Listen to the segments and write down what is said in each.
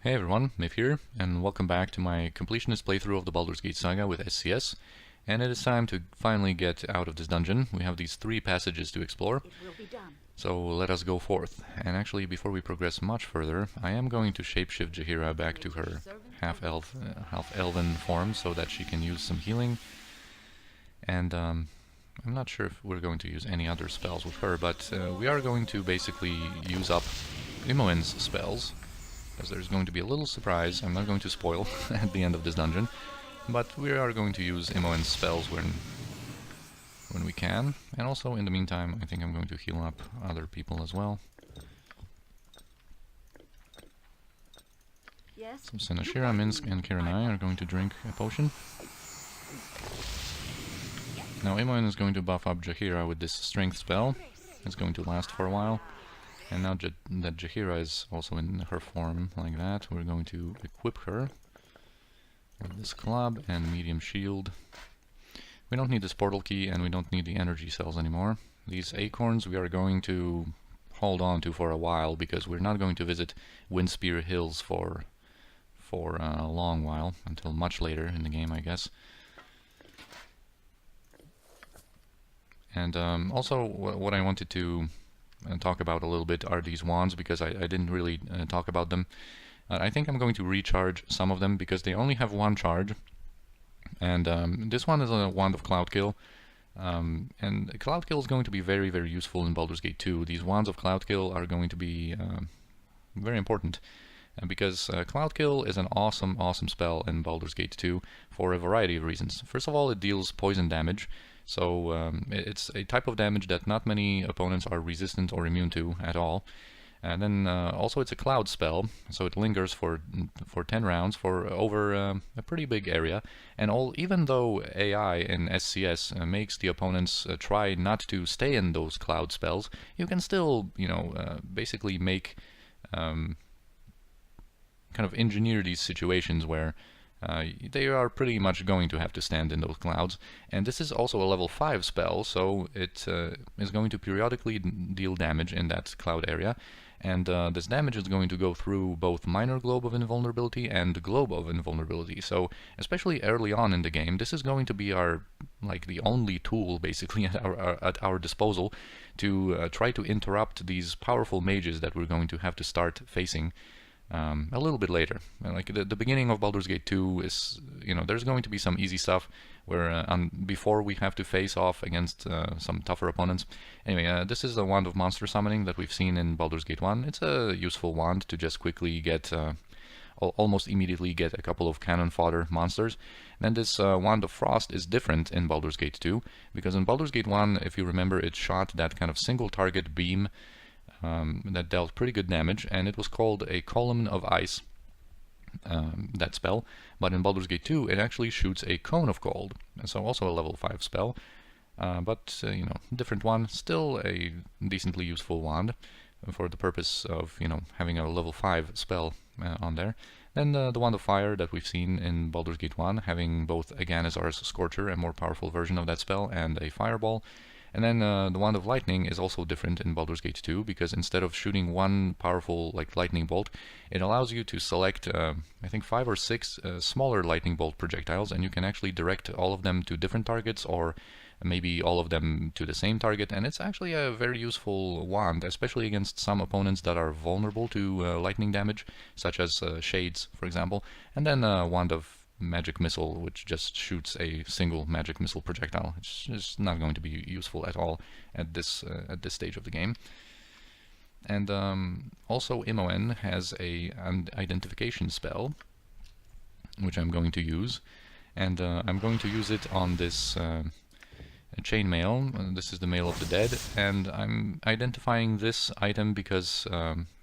Hey everyone, Miff here, and welcome back to my Completionist playthrough of the Baldur's Gate Saga with SCS. And it is time to finally get out of this dungeon. We have these 3 passages to explore, so let us go forth. And actually, before we progress much further, I am going to shapeshift Jaheira back to her half-elven form so that she can use some healing. And I'm not sure if we're going to use any other spells with her, but we are going to basically use up Imoen's spells. Because there's going to be a little surprise. I'm not going to spoil at the end of this dungeon, but we are going to use Imoen's spells when we can. And also, in the meantime, I think I'm going to heal up other people as well. Yes. So Senashira, Minsk, and Kiranai are going to drink a potion. Now Imoen is going to buff up Jaheira with this strength spell. It's going to last for a while. And now that Jaheira is also in her form like that, we're going to equip her with this club and medium shield. We don't need this portal key and we don't need the energy cells anymore. These acorns we are going to hold on to for a while because we're not going to visit Windspear Hills for a long while, until much later in the game, I guess. And also what I wanted to talk about a little bit are these wands, because I didn't really talk about them. I think I'm going to recharge some of them because they only have 1 charge, and this one is a wand of Cloud Kill, and Cloud Kill is going to be very, very useful in Baldur's Gate 2. These wands of Cloud Kill are going to be very important, because Cloud Kill is an awesome spell in Baldur's Gate 2 for a variety of reasons. First of all, it deals poison damage. So it's a type of damage that not many opponents are resistant or immune to at all. And then also it's a cloud spell, so it lingers for 10 rounds for over a pretty big area. And even though AI in SCS makes the opponents try not to stay in those cloud spells, you can still, basically make kind of engineer these situations where they are pretty much going to have to stand in those clouds. And this is also a level 5 spell, so it is going to periodically deal damage in that cloud area. And this damage is going to go through both Minor Globe of Invulnerability and Globe of Invulnerability. So, especially early on in the game, this is going to be the only tool, basically, at our disposal to try to interrupt these powerful mages that we're going to have to start facing a little bit later. Like the beginning of Baldur's Gate 2 is, there's going to be some easy stuff where before we have to face off against some tougher opponents. Anyway, this is the wand of monster summoning that we've seen in Baldur's Gate 1. It's a useful wand to just quickly get, almost immediately get a couple of cannon fodder monsters. And then this wand of frost is different in Baldur's Gate 2, because in Baldur's Gate 1, if you remember, it shot that kind of single target beam that dealt pretty good damage, and it was called a Column of Ice, that spell. But in Baldur's Gate 2 it actually shoots a Cone of Cold, and so also a level 5 spell, but different one, still a decently useful wand for the purpose of having a level 5 spell on there. Then the Wand of Fire that we've seen in Baldur's Gate 1, having both Aganazar's Scorcher, a more powerful version of that spell, and a Fireball. And then the Wand of Lightning is also different in Baldur's Gate 2, because instead of shooting one powerful lightning bolt, it allows you to select, I think 5 or 6 smaller lightning bolt projectiles, and you can actually direct all of them to different targets, or maybe all of them to the same target. And it's actually a very useful wand, especially against some opponents that are vulnerable to lightning damage, such as Shades, for example. And then Wand of Magic Missile, which just shoots a single magic missile projectile. It's just not going to be useful at all at this stage of the game. And also Imoen has an identification spell, which I'm going to use, and I'm going to use it on this chainmail. This is the Mail of the Dead, and I'm identifying this item because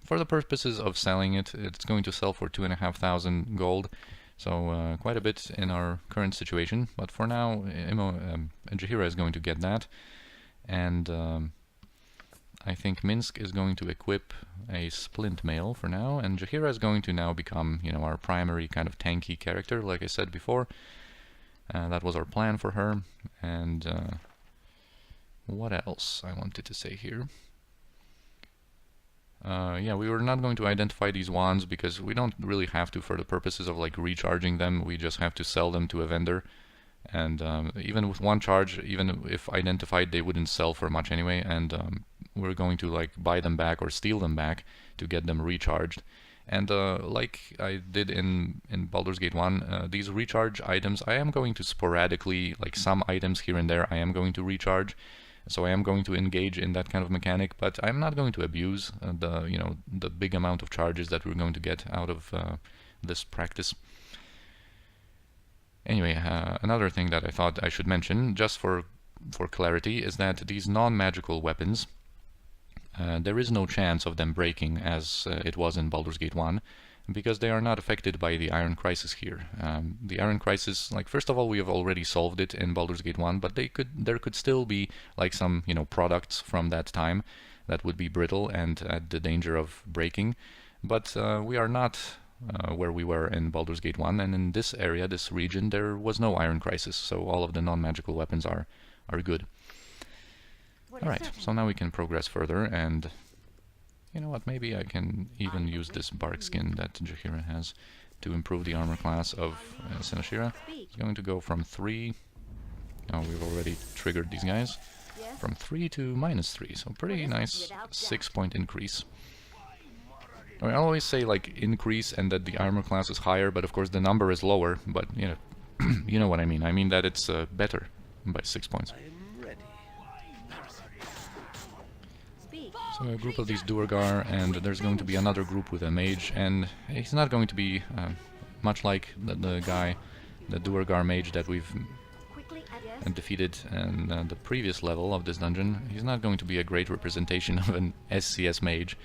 for the purposes of selling it, it's going to sell for 2,500 gold. So quite a bit in our current situation, but for now Jaheira is going to get that, and I think Minsk is going to equip a Splint Mail for now, and Jaheira is going to now become, our primary kind of tanky character, like I said before. That was our plan for her. And what else I wanted to say here? yeah, we were not going to identify these wands because we don't really have to for the purposes of like recharging them. We just have to sell them to a vendor. And even with one charge, even if identified, they wouldn't sell for much anyway. And we're going to like buy them back or steal them back to get them recharged. And like I did in Baldur's Gate 1, these recharge items, I am going to sporadically, like some items here and there, I am going to recharge. So I am going to engage in that kind of mechanic, but I'm not going to abuse the big amount of charges that we're going to get out of this practice. Anyway, another thing that I thought I should mention, just for clarity, is that these non-magical weapons, there is no chance of them breaking as it was in Baldur's Gate 1, because they are not affected by the Iron Crisis here. The Iron Crisis, like, first of all, we have already solved it in Baldur's Gate 1, but there could still be like some, products from that time that would be brittle and at the danger of breaking. But we are not where we were in Baldur's Gate 1, and in this area, this region, there was no Iron Crisis, so all of the non-magical weapons are good. Alright, so now we can progress further, and you know what, maybe I can even use this bark skin that Jaheira has to improve the armor class of Sinashira. It's going to go from 3... Oh, we've already triggered these guys. From 3 to -3, so pretty nice 6-point increase. I always say like increase and that the armor class is higher, but of course the number is lower, but you know what I mean. I mean that it's better by 6 points. So a group of these Duergar, and there's going to be another group with a mage, and he's not going to be much like the guy, the Duergar mage that we've defeated in the previous level of this dungeon. He's not going to be a great representation of an SCS mage,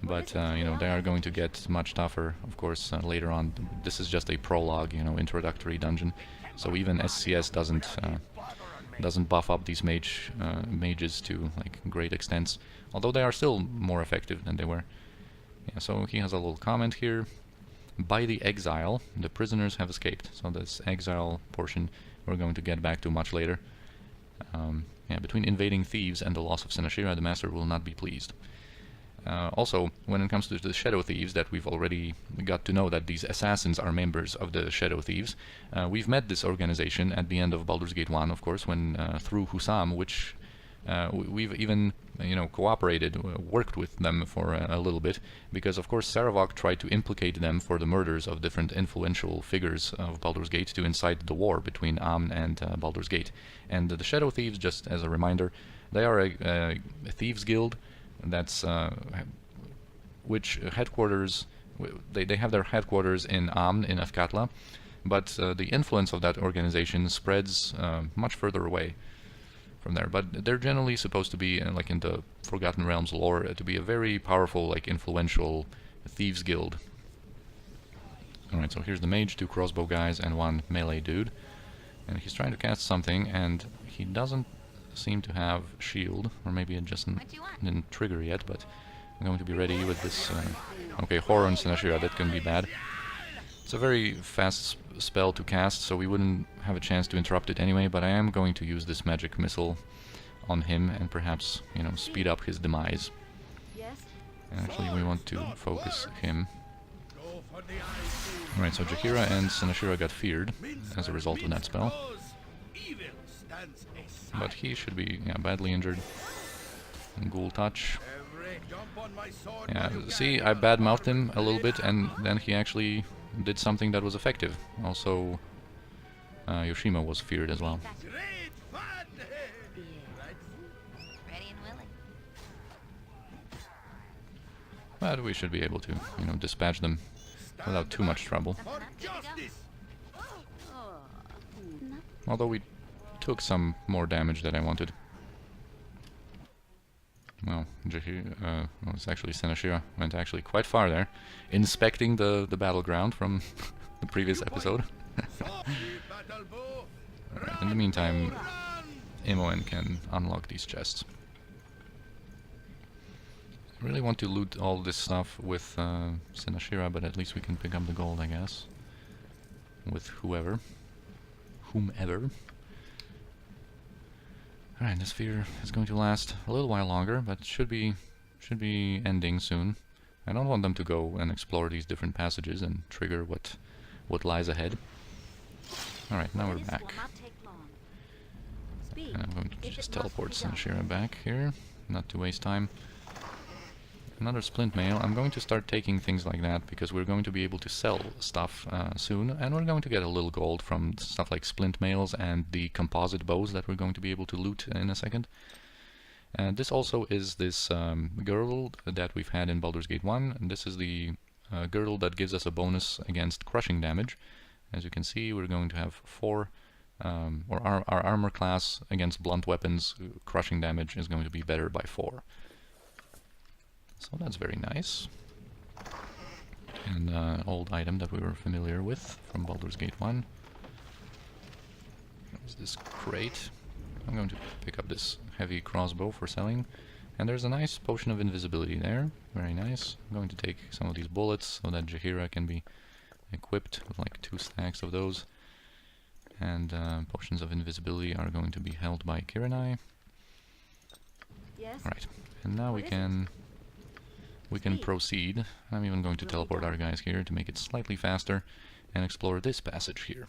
but they are going to get much tougher, of course, later on. This is just a prologue, introductory dungeon, so even SCS doesn't buff up these mages to like great extents, although they are still more effective than they were. Yeah, so he has a little comment here. By the exile, the prisoners have escaped. So this exile portion we're going to get back to much later. Yeah, between invading thieves and the loss of Sinashira, the master will not be pleased. Also, when it comes to the Shadow Thieves, that we've already got to know that these assassins are members of the Shadow Thieves, we've met this organization at the end of Baldur's Gate 1, of course, when through Husam, which we've even cooperated, worked with them for a little bit, because of course Saravok tried to implicate them for the murders of different influential figures of Baldur's Gate to incite the war between Amn and Baldur's Gate. And the Shadow Thieves, just as a reminder, they are a thieves guild that's which headquarters, they have their headquarters in Amn, in Athkatla, but the influence of that organization spreads much further away from there. But they're generally supposed to be, like in the Forgotten Realms lore, to be a very powerful, like influential thieves guild. Alright, so here's the mage, 2 crossbow guys, and 1 melee dude. And he's trying to cast something, and he doesn't seem to have shield, or maybe it just didn't trigger yet, but I'm going to be ready with this. Okay, Horror and Sinashira, that can be bad. It's a very fast spell to cast, so we wouldn't have a chance to interrupt it anyway, but I am going to use this magic missile on him and perhaps, speed up his demise. And actually, we want to focus him. Alright, so Jaheira and Sinashira got feared as a result of that spell. But he should be badly injured. Ghoul touch. Yeah, see, I badmouthed him a little bit, and then he actually did something that was effective. Also, Yoshima was feared as well. But we should be able to, dispatch them without too much trouble. Although we took some more damage than I wanted. Well, it's actually Sinashira went actually quite far there, inspecting the battleground from the previous episode. Alright, in the meantime, Imoen can unlock these chests. I really want to loot all this stuff with Sinashira, but at least we can pick up the gold, I guess. With whomever. Alright, this fear is going to last a little while longer, but should be should be ending soon. I don't want them to go and explore these different passages and trigger what lies ahead. Alright, now we're back. And I'm going to just teleport Sinashira back here, not to waste time. Another splint mail. I'm going to start taking things like that because we're going to be able to sell stuff soon, and we're going to get a little gold from stuff like splint mails and the composite bows that we're going to be able to loot in a second. And this also is this girdle that we've had in Baldur's Gate 1, and this is the girdle that gives us a bonus against crushing damage. As you can see, we're going to have 4, or our armor class against blunt weapons, crushing damage is going to be better by 4. So that's very nice. And old item that we were familiar with from Baldur's Gate 1. There's this crate. I'm going to pick up this heavy crossbow for selling. And there's a nice potion of invisibility there. Very nice. I'm going to take some of these bullets so that Jaheira can be equipped with like 2 stacks of those. And potions of invisibility are going to be held by Kiranai. Yes. Alright, and now we can proceed. I'm even going to teleport our guys here to make it slightly faster and explore this passage here.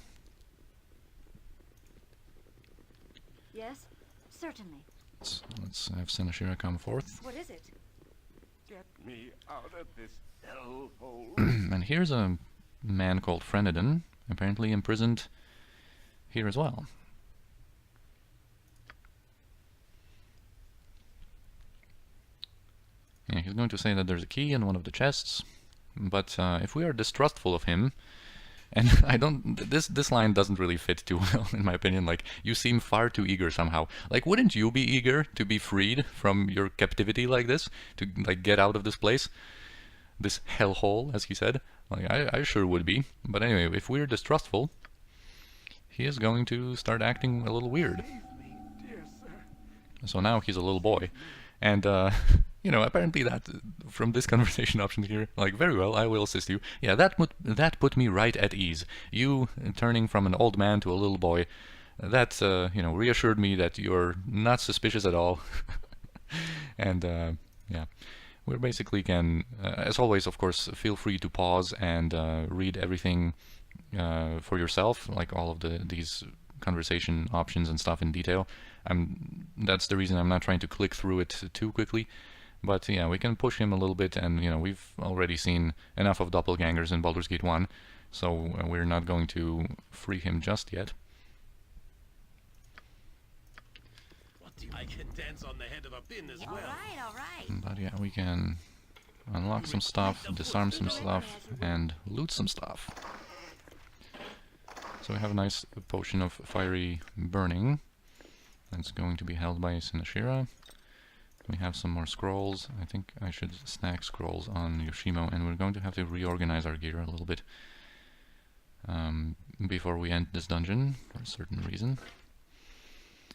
Yes, certainly. Let's have Sinashira come forth. What is it? Get me out of this hellhole. And here's a man called Frenedon, apparently imprisoned here as well. Yeah, he's going to say that there's a key in one of the chests, but if we are distrustful of him, and I don't, this line doesn't really fit too well in my opinion. Like, you seem far too eager somehow. Like, wouldn't you be eager to be freed from your captivity like this, to like get out of this place, this hellhole, as he said? Like, I sure would be. But anyway, if we're distrustful, he is going to start acting a little weird. So now he's a little boy, and you know, apparently that, from this conversation option here, like, very well, I will assist you. Yeah, that put me right at ease. You turning from an old man to a little boy, that, you know, reassured me that you're not suspicious at all. And, yeah, we basically can, as always, of course, feel free to pause and read everything for yourself, like all of these conversation options and stuff in detail. That's the reason I'm not trying to click through it too quickly. But yeah, we can push him a little bit, and you know, we've already seen enough of Doppelgangers in Baldur's Gate 1, so we're not going to free him just yet. I can dance on the head of a pin as well. All right. But yeah, we can unlock some stuff, disarm some stuff, and loot some stuff. So we have a nice potion of fiery burning. That's going to be held by Sinashira. We have some more scrolls. I think I should snack scrolls on Yoshimo, and we're going to have to reorganize our gear a little bit before we end this dungeon, for a certain reason.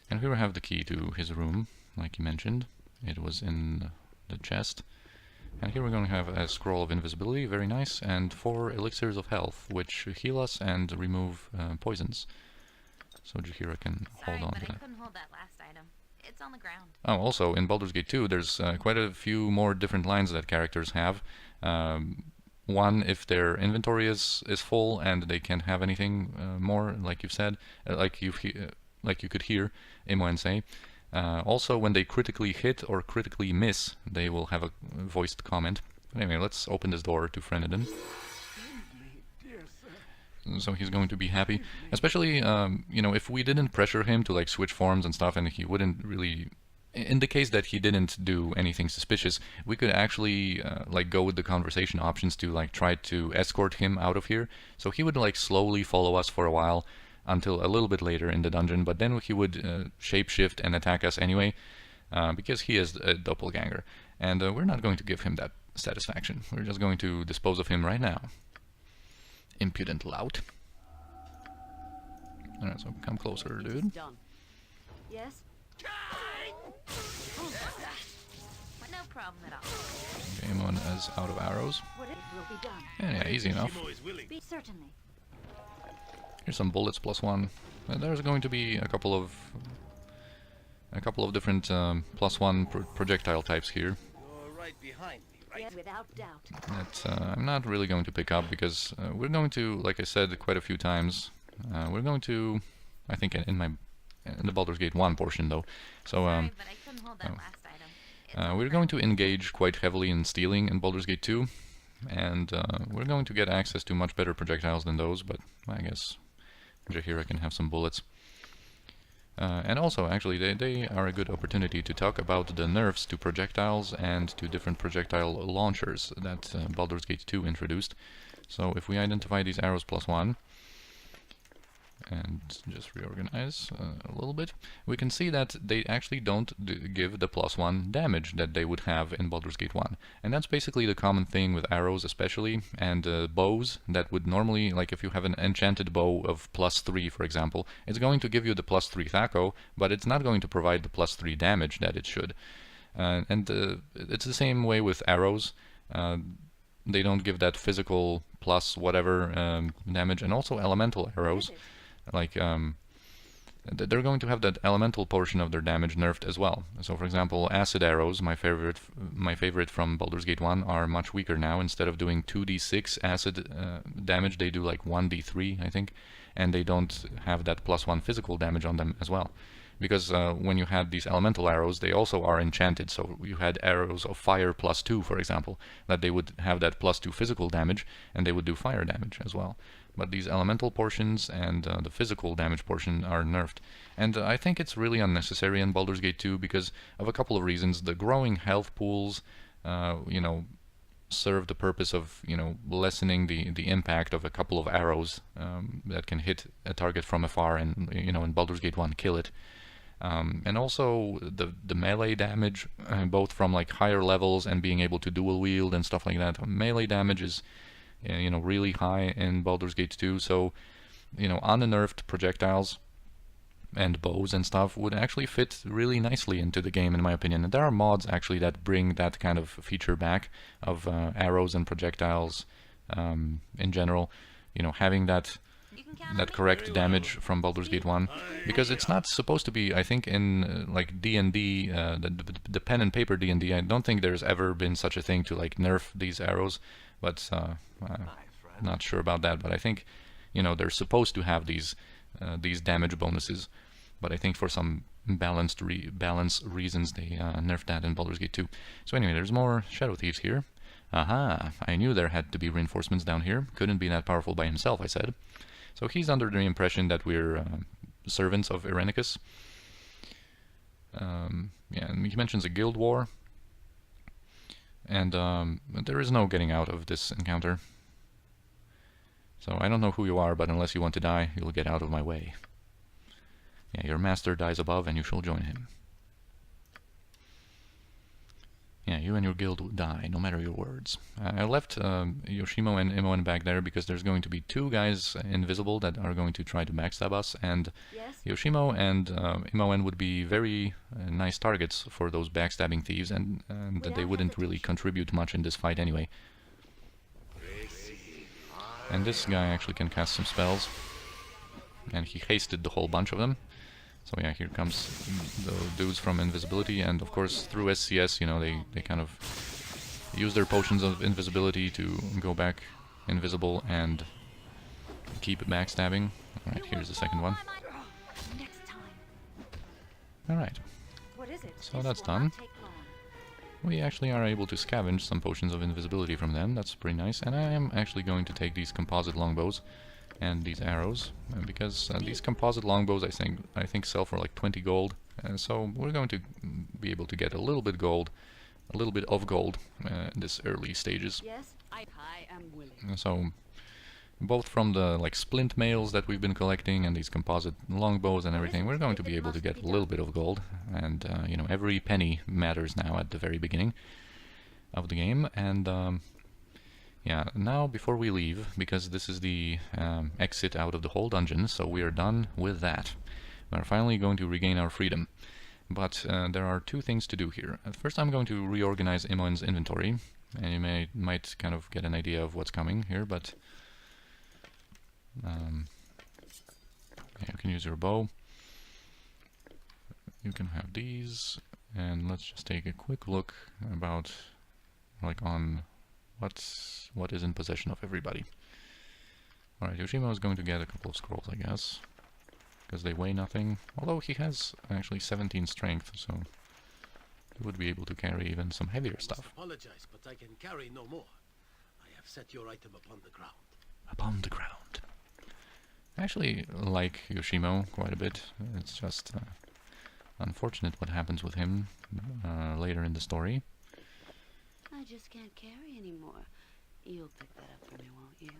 And here we have the key to his room, like you mentioned. It was in the chest. And here we're going to have a scroll of invisibility, very nice, and 4 elixirs of health, which heal us and remove poisons. So Jaheira can hold on to that. I couldn't hold that last item. It's on the ground. Oh, also, in Baldur's Gate 2, there's quite a few more different lines that characters have. One, if their inventory is full and they can't have anything more, like you've said, like you could hear Imoen say. Also, when they critically hit or critically miss, they will have a voiced comment. But anyway, let's open this door to Frenedon. So he's going to be happy, especially you know, if we didn't pressure him to like switch forms and stuff, and he wouldn't really, in the case that he didn't do anything suspicious, we could actually like go with the conversation options to like try to escort him out of here. So he would like slowly follow us for a while until a little bit later in the dungeon, but then he would shapeshift and attack us anyway, because he is a doppelganger, and we're not going to give him that satisfaction. We're just going to dispose of him right now. Impudent lout. Alright, so come closer, dude. Done. Yes. No problem at all. Imoen is out of arrows. What it will be done. And yeah, easy enough. Imo is willing. Certainly. Here's some bullets +1. There's going to be a couple of different +1 projectile types here. right behind me, right? Yes, without doubt. that I'm not really going to pick up because we're going to, like I said quite a few times, we're going to, I think in the Baldur's Gate 1 portion though, so Sorry, but I couldn't hold that last item. It's on the we're going to engage quite heavily in stealing in Baldur's Gate 2, and we're going to get access to much better projectiles than those, but I guess Jaheira can have some bullets. And also, actually, they are a good opportunity to talk about the nerfs to projectiles and to different projectile launchers that Baldur's Gate 2 introduced. So if we identify these arrows +1, and just reorganize a little bit, we can see that they actually don't give the +1 damage that they would have in Baldur's Gate 1. And that's basically the common thing with arrows especially, and bows that would normally, like if you have an enchanted bow of +3 for example, it's going to give you the +3 Thaco, but it's not going to provide the +3 damage that it should. And it's the same way with arrows. They don't give that physical plus whatever damage, and also elemental arrows. Like they're going to have that elemental portion of their damage nerfed as well. So for example, acid arrows, my favorite from Baldur's Gate 1, are much weaker now. Instead of doing 2d6 acid damage, they do like 1d3 I think, and they don't have that +1 physical damage on them as well. Because when you had these elemental arrows, they also are enchanted, so you had arrows of fire +2 for example, that they would have that +2 physical damage, and they would do fire damage as well. But these elemental portions and the physical damage portion are nerfed. And I think it's really unnecessary in Baldur's Gate 2 because of a couple of reasons. The growing health pools, you know, serve the purpose of, you know, lessening the impact of a couple of arrows that can hit a target from afar and, you know, in Baldur's Gate 1 kill it. And also the melee damage, both from like higher levels and being able to dual wield and stuff like that. Melee damage is, you know, really high in Baldur's Gate 2, so, you know, unnerfed projectiles and bows and stuff would actually fit really nicely into the game in my opinion. And there are mods actually that bring that kind of feature back of arrows and projectiles in general, you know, having that correct damage from Baldur's Gate 1, because it's not supposed to be, I think in like D&D, the pen and paper D&D, I don't think there's ever been such a thing to like nerf these arrows, but not sure about that. But I think, you know, they're supposed to have these damage bonuses, but I think for some balance reasons they nerfed that in Baldur's Gate 2. So anyway, there's more Shadow Thieves here. Aha, I knew there had to be reinforcements down here. Couldn't be that powerful by himself, I said. So he's under the impression that we're servants of Irenicus. Yeah, and he mentions a guild war. And there is no getting out of this encounter. So I don't know who you are, but unless you want to die, you'll get out of my way. Yeah, your master dies above and you shall join him. Yeah, you and your guild will die, no matter your words. I left Yoshimo and Imoen back there because there's going to be two guys invisible that are going to try to backstab us, and Yes? Yoshimo and Imoen would be very nice targets for those backstabbing thieves, and they wouldn't really contribute much in this fight anyway. And this guy actually can cast some spells, and he hasted the whole bunch of them. So yeah, here comes the dudes from invisibility, and of course through SCS, you know, they kind of use their potions of invisibility to go back invisible and keep backstabbing. Alright, here's the second one. Next time. Alright, What is it? So This that's will done. not take long. we actually are able to scavenge some potions of invisibility from them. That's pretty nice, and I am actually going to take these composite longbows and these arrows, because these composite longbows I think sell for like 20 gold, so we're going to be able to get a little bit of gold in this early stages. Yes? I am willing. So both from the like splint mails that we've been collecting and these composite longbows and everything, we're going to be able to get a little bit of gold, and you know, every penny matters now at the very beginning of the game. And yeah, now before we leave, because this is the exit out of the whole dungeon, so we are done with that. We're finally going to regain our freedom. But there are two things to do here. First, I'm going to reorganize Imoen's inventory, and you might kind of get an idea of what's coming here, but yeah, you can use your bow. You can have these, and let's just take a quick look about like on what is in possession of everybody. Alright, Yoshimo is going to get a couple of scrolls, I guess, because they weigh nothing. Although he has actually 17 strength, so he would be able to carry even some heavier stuff. Apologize, but I can carry no more. I have set your item upon the ground. Upon the ground. I actually like Yoshimo quite a bit. It's just unfortunate what happens with him later in the story. I just can't carry anymore. You'll pick that up for me, won't you?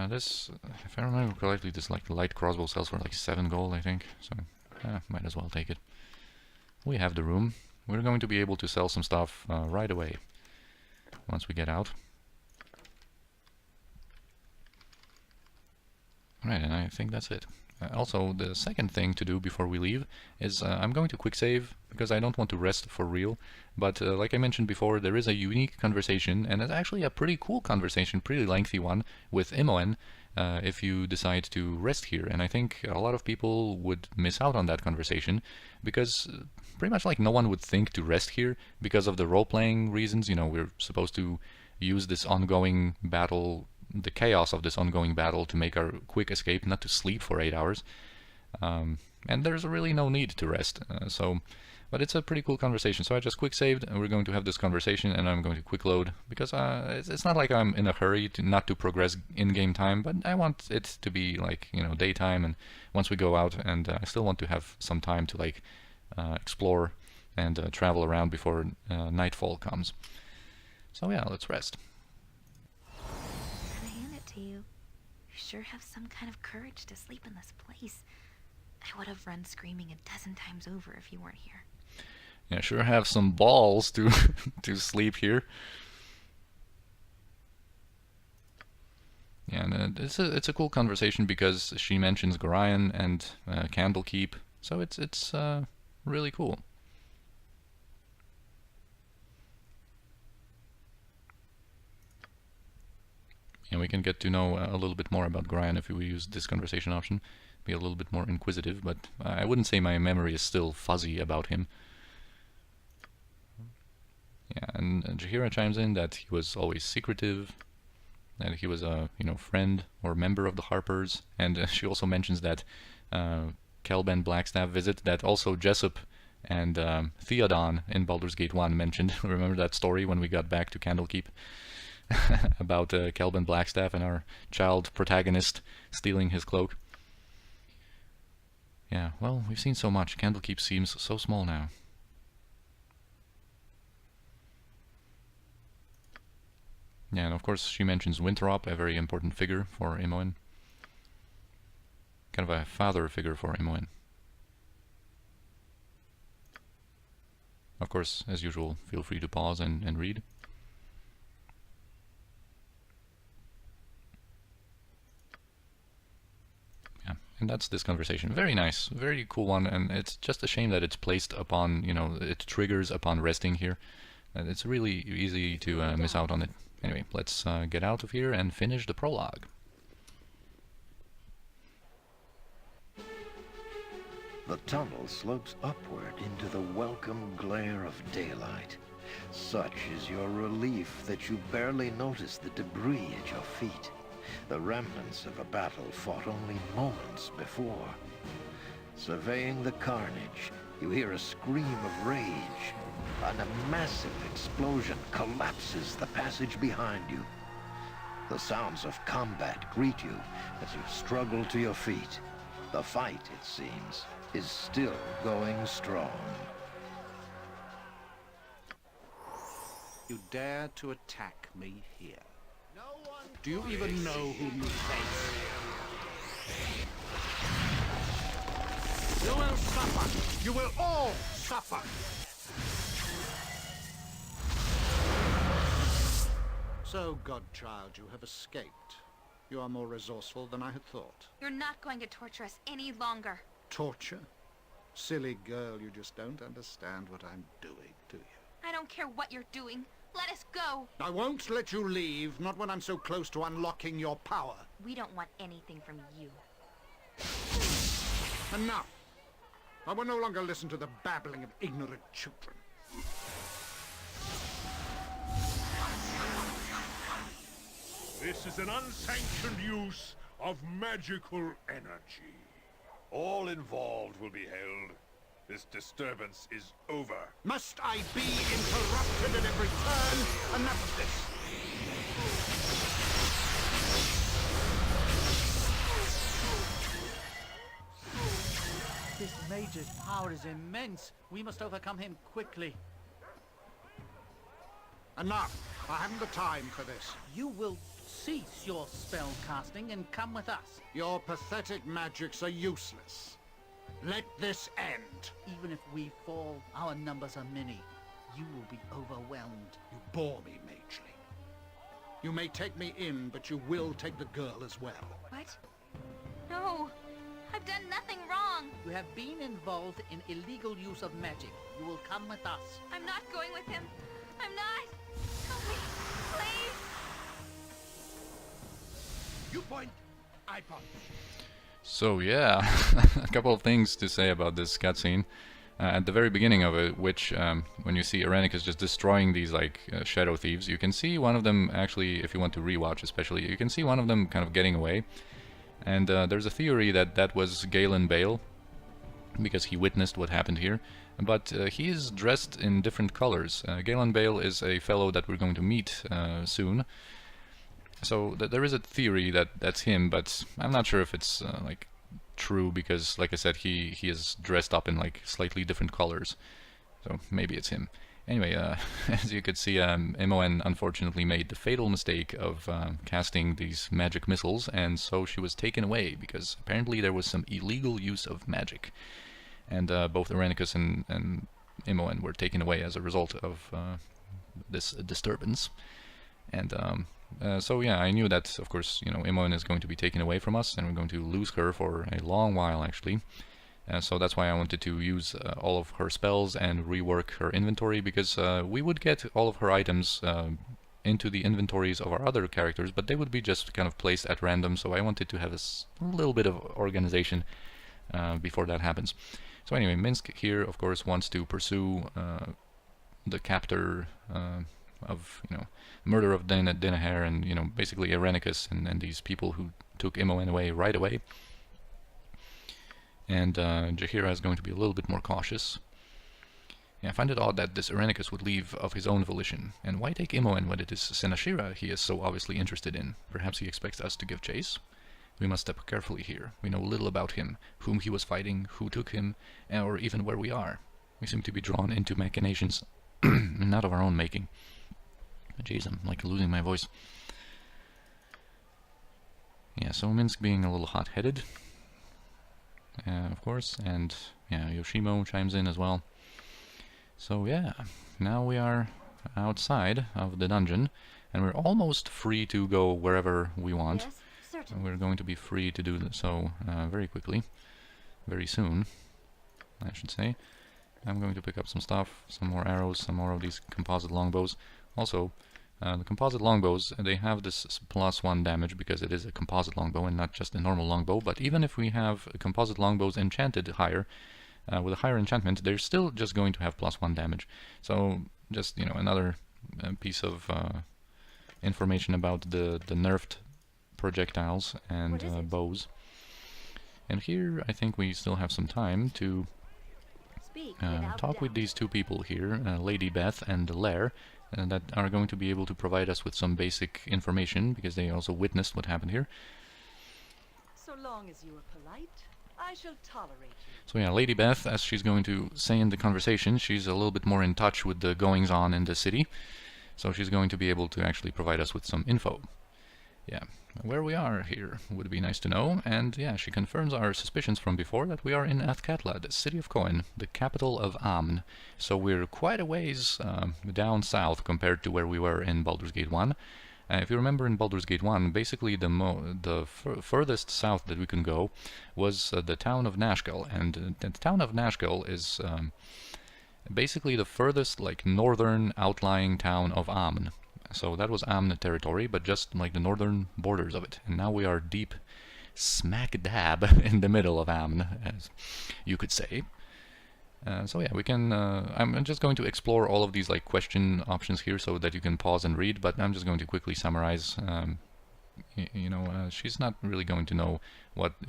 This, if I remember correctly, this like light crossbow sells for like 7 gold, I think. So, might as well take it. We have the room. We're going to be able to sell some stuff right away once we get out. Right, and I think that's it. Also, the second thing to do before we leave is I'm going to quick save because I don't want to rest for real. But like I mentioned before, there is a unique conversation, and it's actually a pretty cool conversation, pretty lengthy one, with Imoen if you decide to rest here. And I think a lot of people would miss out on that conversation because pretty much like no one would think to rest here because of the role-playing reasons. You know, we're supposed to use this ongoing battle, the chaos of this ongoing battle, to make our quick escape, not to sleep for 8 hours. And there's really no need to rest. But it's a pretty cool conversation. So I just quick saved, and we're going to have this conversation, and I'm going to quick load because it's not like I'm in a hurry not to progress in-game time, but I want it to be like, you know, daytime, and once we go out, and I still want to have some time to like explore and travel around before nightfall comes. So yeah, let's rest. Gotta hand it to you. You sure have some kind of courage to sleep in this place. I would have run screaming a dozen times over if you weren't here. Yeah, sure have some balls to to sleep here. Yeah, and it's a cool conversation because she mentions Gorion and Candlekeep, so it's really cool. And we can get to know a little bit more about Gorion if we use this conversation option. Be a little bit more inquisitive, but I wouldn't say my memory is still fuzzy about him. Yeah, and Jaheira chimes in that he was always secretive, that he was a friend or member of the Harpers, and she also mentions that Kelben Blackstaff visit that also Jessup and Theodon in Baldur's Gate 1 mentioned. Remember that story when we got back to Candlekeep about Kelben Blackstaff and our child protagonist stealing his cloak? Yeah, well, we've seen so much. Candlekeep seems so small now. Yeah, and of course she mentions Winthrop, a very important figure for Imoen. Kind of a father figure for Imoen. Of course, as usual, feel free to pause and read. Yeah, and that's this conversation. Very nice, very cool one, and it's just a shame that it's placed upon, it triggers upon resting here. And it's really easy to miss out on it. Anyway, let's get out of here and finish the prologue. The tunnel slopes upward into the welcome glare of daylight. Such is your relief that you barely notice the debris at your feet, the remnants of a battle fought only moments before. Surveying the carnage, you hear a scream of rage, and a massive explosion collapses the passage behind you. The sounds of combat greet you as you struggle to your feet. The fight, it seems, is still going strong. You dare to attack me here? Do you even know whom you face? You will suffer! You will all suffer! So, godchild, you have escaped. You are more resourceful than I had thought. You're not going to torture us any longer. Torture? Silly girl, you just don't understand what I'm doing, do you? I don't care what you're doing. Let us go. I won't let you leave, not when I'm so close to unlocking your power. We don't want anything from you. Enough! I will no longer listen to the babbling of ignorant children. This is an unsanctioned use of magical energy. All involved will be held. This disturbance is over. Must I be interrupted at every turn? Enough of this. This mage's power is immense. We must overcome him quickly. Enough. I haven't the time for this. You will cease your spell casting and come with us. Your pathetic magics are useless. Let this end. Even if we fall, our numbers are many. You will be overwhelmed. You bore me, Mageling. You may take me in, but you will take the girl as well. What? No! I've done nothing wrong! You have been involved in illegal use of magic. You will come with us. I'm not going with him! I'm not! Help me! Please! You point, I punch. So yeah, a couple of things to say about this cutscene. At the very beginning of it, which when you see Irenicus just destroying these like shadow thieves, you can see one of them actually, if you want to rewatch especially, you can see one of them kind of getting away. And there's a theory that that was Galen Bale, because he witnessed what happened here. But he is dressed in different colors. Galen Bale is a fellow that we're going to meet soon. So there is a theory that that's him, but I'm not sure if it's like true, because like I said, he is dressed up in like slightly different colors. So maybe it's him. Anyway, as you could see, Imoen unfortunately made the fatal mistake of casting these magic missiles, and so she was taken away because apparently there was some illegal use of magic. And both Irenicus and Imoen were taken away as a result of this disturbance. And so yeah, I knew that, of course, you know, Imoen is going to be taken away from us, and we're going to lose her for a long while, actually. So that's why I wanted to use all of her spells and rework her inventory, because we would get all of her items into the inventories of our other characters, but they would be just kind of placed at random, so I wanted to have a little bit of organization before that happens. So anyway, Minsk here, of course, wants to pursue the captor of, you know, murder of Dinaher, and, you know, basically Irenicus and these people who took Imoen away right away. And Jaheira is going to be a little bit more cautious. Yeah, I find it odd that this Irenicus would leave of his own volition. And why take Imoen when it is Senashira he is so obviously interested in? Perhaps he expects us to give chase? We must step carefully here. We know little about him, whom he was fighting, who took him, or even where we are. We seem to be drawn into machinations not of our own making. Jeez, I'm like losing my voice. Yeah, so Minsk being a little hot-headed, of course, and yeah, Yoshimo chimes in as well. So yeah, now we are outside of the dungeon, and we're almost free to go wherever we want. Yes, certainly. We're going to be free to do so very quickly, very soon, I should say. I'm going to pick up some stuff, some more arrows, some more of these composite longbows. Also, the composite longbows, they have this +1 damage because it is a composite longbow and not just a normal longbow, but even if we have composite longbows enchanted higher, with a higher enchantment, they're still just going to have +1 damage. So, just, you know, another piece of information about the nerfed projectiles and bows. And here, I think we still have some time to talk with these two people here, Lady Beth and Lair, that are going to be able to provide us with some basic information, because they also witnessed what happened here. So long as you are polite, I shall tolerate you. So yeah, Lady Beth, as she's going to say in the conversation, she's a little bit more in touch with the goings-on in the city, so she's going to be able to actually provide us with some info. Yeah, where we are here would be nice to know, and yeah, she confirms our suspicions from before that we are in Athkatla, the city of Cohen, the capital of Amn. So we're quite a ways down south compared to where we were in Baldur's Gate 1. If you remember, in Baldur's Gate 1, basically the furthest south that we can go was the town of Nashkel, and the town of Nashkel is basically the furthest, like, northern outlying town of Amn. So that was Amn territory, but just like the northern borders of it. And now we are deep smack dab in the middle of Amn, as you could say. So yeah, we can, I'm just going to explore all of these like question options here so that you can pause and read, but I'm just going to quickly summarize you know, she's not really going to know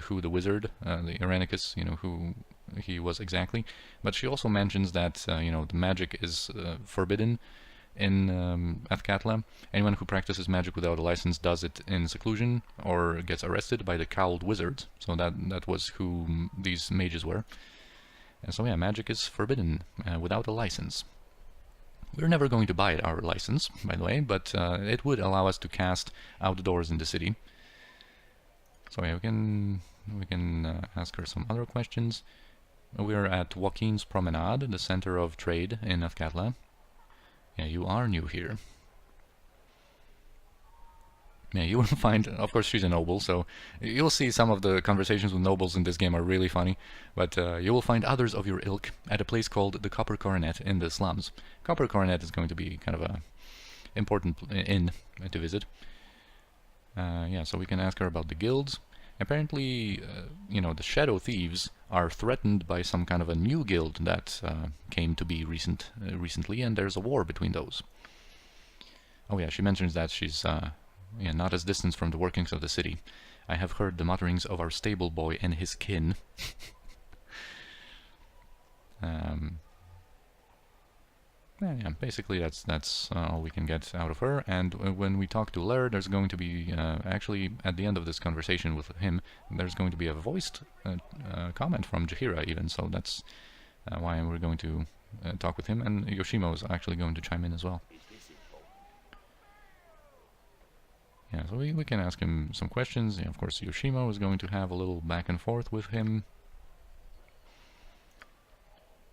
who the wizard, the Irenicus, you know, who he was exactly. But she also mentions that you know, the magic is forbidden in Athkatla. Anyone who practices magic without a license does it in seclusion or gets arrested by the Cowled Wizards. So that was who these mages were. And so yeah, magic is forbidden without a license. We're never going to buy our license, by the way, but it would allow us to cast outdoors in the city. So yeah, we can ask her some other questions. We're at Joaquin's Promenade, the center of trade in Athkatla. Yeah, you are new here. Yeah, you will find, of course she's a noble, so you'll see some of the conversations with nobles in this game are really funny, but you will find others of your ilk at a place called the Copper Coronet in the slums. Copper Coronet is going to be kind of a important inn to visit. Yeah, so we can ask her about the guilds. Apparently, you know, the Shadow Thieves are threatened by some kind of a new guild that came to be recently, and there's a war between those. Oh yeah, she mentions that she's yeah, not as distant from the workings of the city. I have heard the mutterings of our stable boy and his kin. Yeah, basically that's all we can get out of her. And when we talk to Lair, there's going to be actually at the end of this conversation with him, there's going to be a voiced comment from Jaheira even. So that's why we're going to talk with him, and Yoshimo is actually going to chime in as well. Yeah, so we can ask him some questions. Yeah, of course, Yoshimo is going to have a little back and forth with him.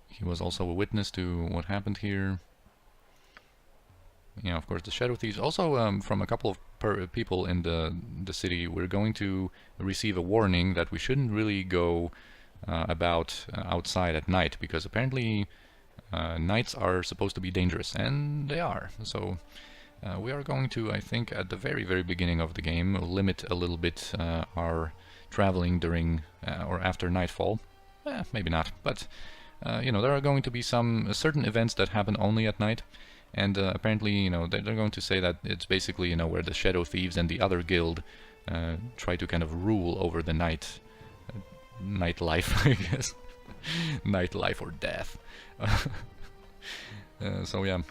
He was also a witness to what happened here. Yeah, of course, the Shadow Thieves. Also, from a couple of people in the city, we're going to receive a warning that we shouldn't really go about outside at night, because apparently nights are supposed to be dangerous, and they are. So we are going to, I think, at the very, very beginning of the game, limit a little bit our traveling during or after nightfall. Maybe not, but you know, there are going to be some certain events that happen only at night, and apparently, you know, they're going to say that it's basically, you know, where the Shadow Thieves and the other guild try to kind of rule over the nightlife, I guess. Nightlife or death. So yeah,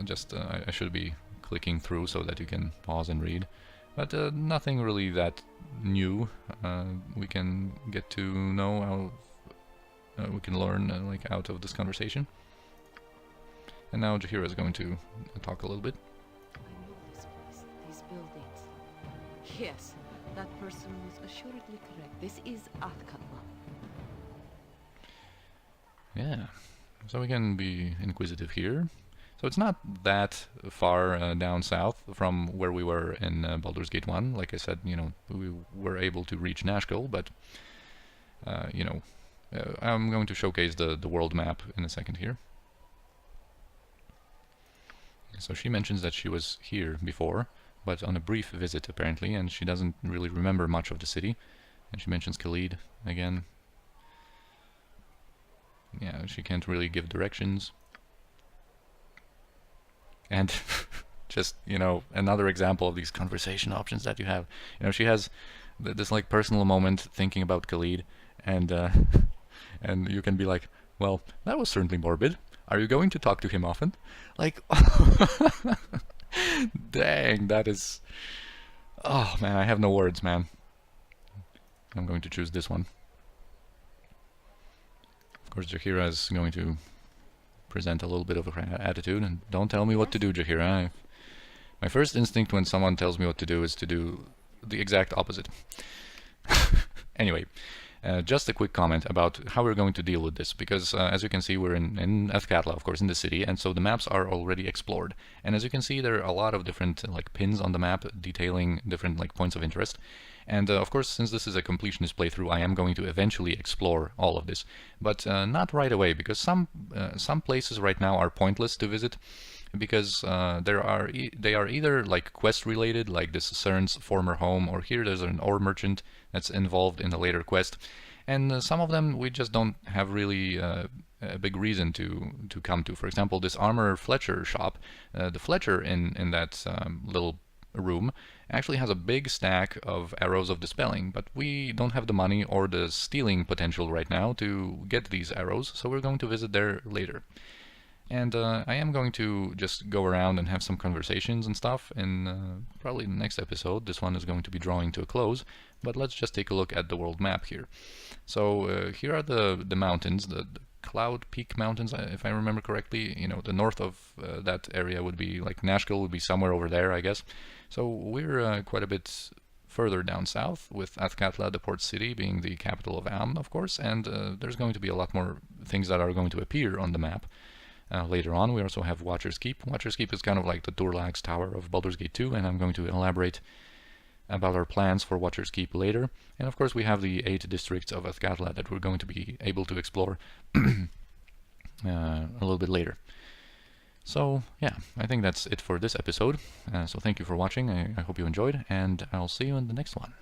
just I should be clicking through so that you can pause and read, but nothing really that new. We can get to know how we can learn like out of this conversation. And now Jaheira is going to talk a little bit. I know this place, these buildings. Yes, that person was assuredly correct. This is Athkatla. Yeah, so we can be inquisitive here. So it's not that far down south from where we were in Baldur's Gate 1. Like I said, you know, we were able to reach Nashkel, but you know, I'm going to showcase the world map in a second here. So she mentions that she was here before, but on a brief visit apparently, and she doesn't really remember much of the city. And she mentions Khalid again. Yeah, she can't really give directions. And just, you know, another example of these conversation options that you have. You know, she has this like personal moment thinking about Khalid, and and you can be like, well, that was certainly morbid. Are you going to talk to him often? Like, dang, that is... Oh, man, I have no words, man. I'm going to choose this one. Of course, Jaheira is going to present a little bit of her attitude, and don't tell me what to do, Jaheira. My first instinct when someone tells me what to do is to do the exact opposite. Anyway, just a quick comment about how we're going to deal with this, because as you can see, we're in Athkatla, of course, in the city, and so the maps are already explored. And as you can see, there are a lot of different like pins on the map detailing different like points of interest. And of course, since this is a completionist playthrough, I am going to eventually explore all of this, but not right away, because some places right now are pointless to visit, because they are either like quest related, like this CERN's former home, or here there's an ore merchant that's involved in a later quest, and some of them we just don't have really a big reason to come to. For example, this Armor Fletcher shop, the Fletcher in that little room actually has a big stack of arrows of dispelling, but we don't have the money or the stealing potential right now to get these arrows, so we're going to visit there later. And I am going to just go around and have some conversations and stuff in probably the next episode. This one is going to be drawing to a close, but let's just take a look at the world map here. So here are the mountains, the Cloud Peak Mountains, if I remember correctly. You know, the north of that area would be like Nashkel would be somewhere over there, I guess. So we're quite a bit further down south, with Athkatla, the port city, being the capital of Am, of course, and there's going to be a lot more things that are going to appear on the map. Later on, we also have Watcher's Keep. Watcher's Keep is kind of like the Durlag's Tower of Baldur's Gate 2, and I'm going to elaborate about our plans for Watcher's Keep later. And of course, we have the 8 districts of Athkatla that we're going to be able to explore a little bit later. So, yeah, I think that's it for this episode. So thank you for watching. I hope you enjoyed, and I'll see you in the next one.